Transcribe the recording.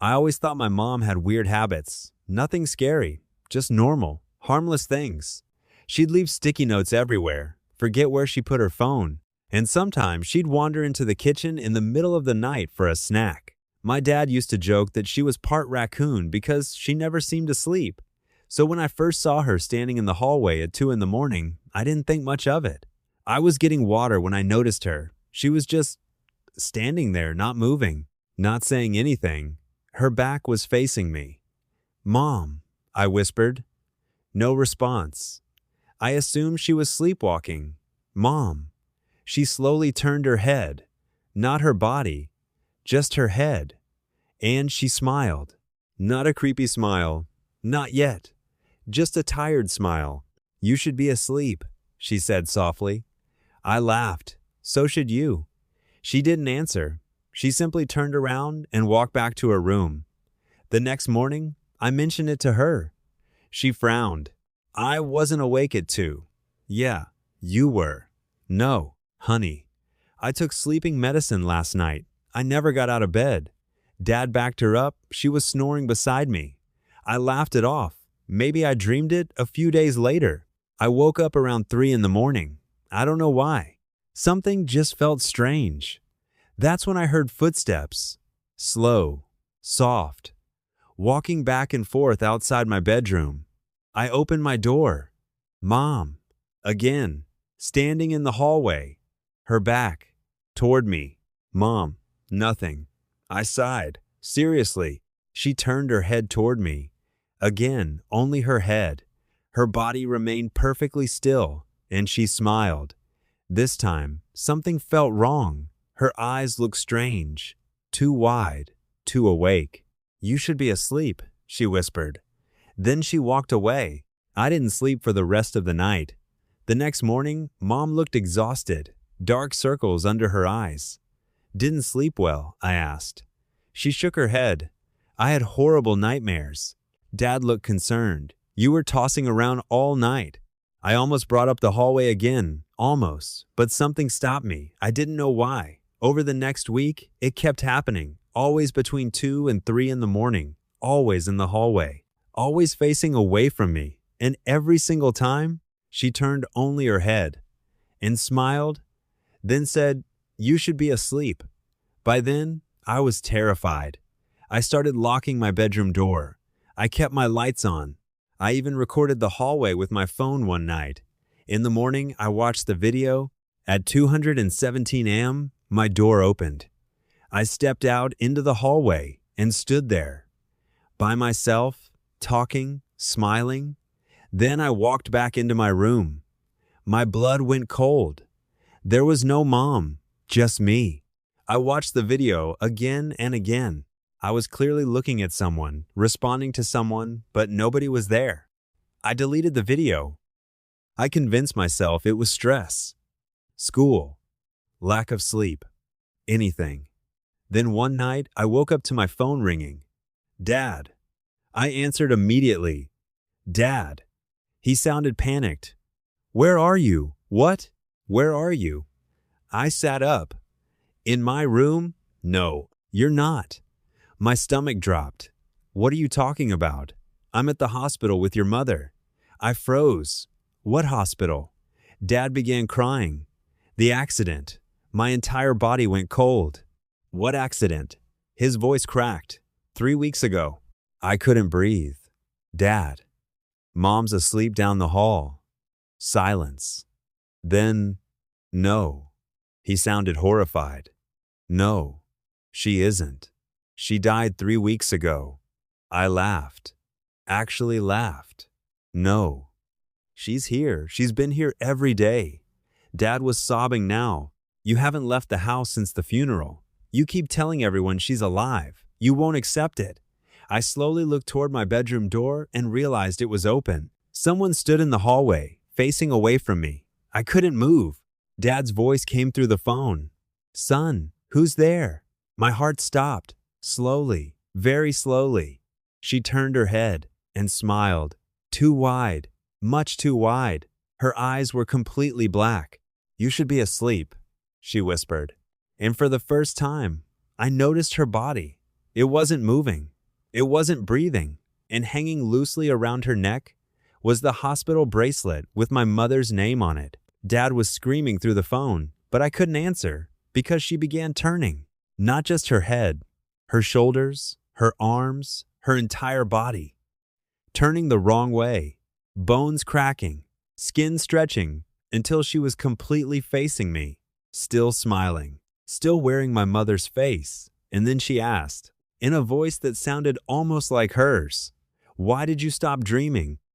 I always thought my mom had weird habits. Nothing scary, just normal, harmless things. She'd leave sticky notes everywhere, forget where she put her phone, and sometimes she'd wander into the kitchen in the middle of the night for a snack. My dad used to joke that she was part raccoon because she never seemed to sleep. So when I first saw her standing in the hallway at 2 in the morning, I didn't think much of it. I was getting water when I noticed her. She was just standing there, not moving, not saying anything. Her back was facing me. "Mom," I whispered. No response. I assumed she was sleepwalking. "Mom." She slowly turned her head, not her body, just her head. And she smiled. Not a creepy smile. Not yet. Just a tired smile. "You should be asleep," she said softly. I laughed. "So should you." She didn't answer. She simply turned around and walked back to her room. The next morning, I mentioned it to her. She frowned. "I wasn't awake at 2. "Yeah, you were." "No, honey. I took sleeping medicine last night. I never got out of bed." Dad backed her up. She was snoring beside me. I laughed it off. Maybe I dreamed it a few days later. I woke up around 3 in the morning. I don't know why. Something just felt strange. That's when I heard footsteps. Slow, soft, walking back and forth outside my bedroom. I opened my door. Mom, again, standing in the hallway. Her back, toward me. "Mom, nothing." I sighed. Seriously. She turned her head toward me. Again, only her head. Her body remained perfectly still, and she smiled. This time, something felt wrong. Her eyes looked strange, too wide, too awake. "You should be asleep," she whispered. Then she walked away. I didn't sleep for the rest of the night. The next morning, Mom looked exhausted, dark circles under her eyes. "Didn't sleep well?" I asked. She shook her head. "I had horrible nightmares." Dad looked concerned. "You were tossing around all night." I almost brought up the hallway again, almost, but something stopped me. I didn't know why. Over the next week, it kept happening, always between 2 and 3 in the morning, always in the hallway, always facing away from me, and every single time, she turned only her head and smiled, then said, "You should be asleep." By then, I was terrified. I started locking my bedroom door. I kept my lights on. I even recorded the hallway with my phone one night. In the morning, I watched the video. At 2:17 a.m., my door opened. I stepped out into the hallway and stood there, by myself, talking, smiling. Then I walked back into my room. My blood went cold. There was no mom, just me. I watched the video again and again. I was clearly looking at someone, responding to someone, but nobody was there. I deleted the video. I convinced myself it was stress, school, lack of sleep, anything. Then one night, I woke up to my phone ringing. "Dad." I answered immediately. "Dad." He sounded panicked. "Where are you? What? Where are you?" I sat up. "In my room?" "No, you're not." My stomach dropped. "What are you talking about?" "I'm at the hospital with your mother." I froze. "What hospital?" Dad began crying. "The accident." My entire body went cold. "What accident?" His voice cracked. 3 weeks ago." I couldn't breathe. "Dad." "Mom's asleep down the hall." Silence. Then, "No." He sounded horrified. "No, she isn't. She died 3 weeks ago." I laughed. Actually laughed. "No. She's here. She's been here every day." Dad was sobbing now. "You haven't left the house since the funeral. You keep telling everyone she's alive. You won't accept it." I slowly looked toward my bedroom door and realized it was open. Someone stood in the hallway, facing away from me. I couldn't move. Dad's voice came through the phone. "Son, who's there?" My heart stopped. Slowly, very slowly. She turned her head and smiled. Too wide, much too wide. Her eyes were completely black. "You should be asleep," she whispered. And for the first time, I noticed her body. It wasn't moving. It wasn't breathing. And hanging loosely around her neck was the hospital bracelet with my mother's name on it. Dad was screaming through the phone, but I couldn't answer because she began turning. Not just her head, her shoulders, her arms, her entire body. Turning the wrong way, bones cracking, skin stretching, until she was completely facing me, still smiling, still wearing my mother's face. And then she asked, in a voice that sounded almost like hers, "Why did you stop dreaming?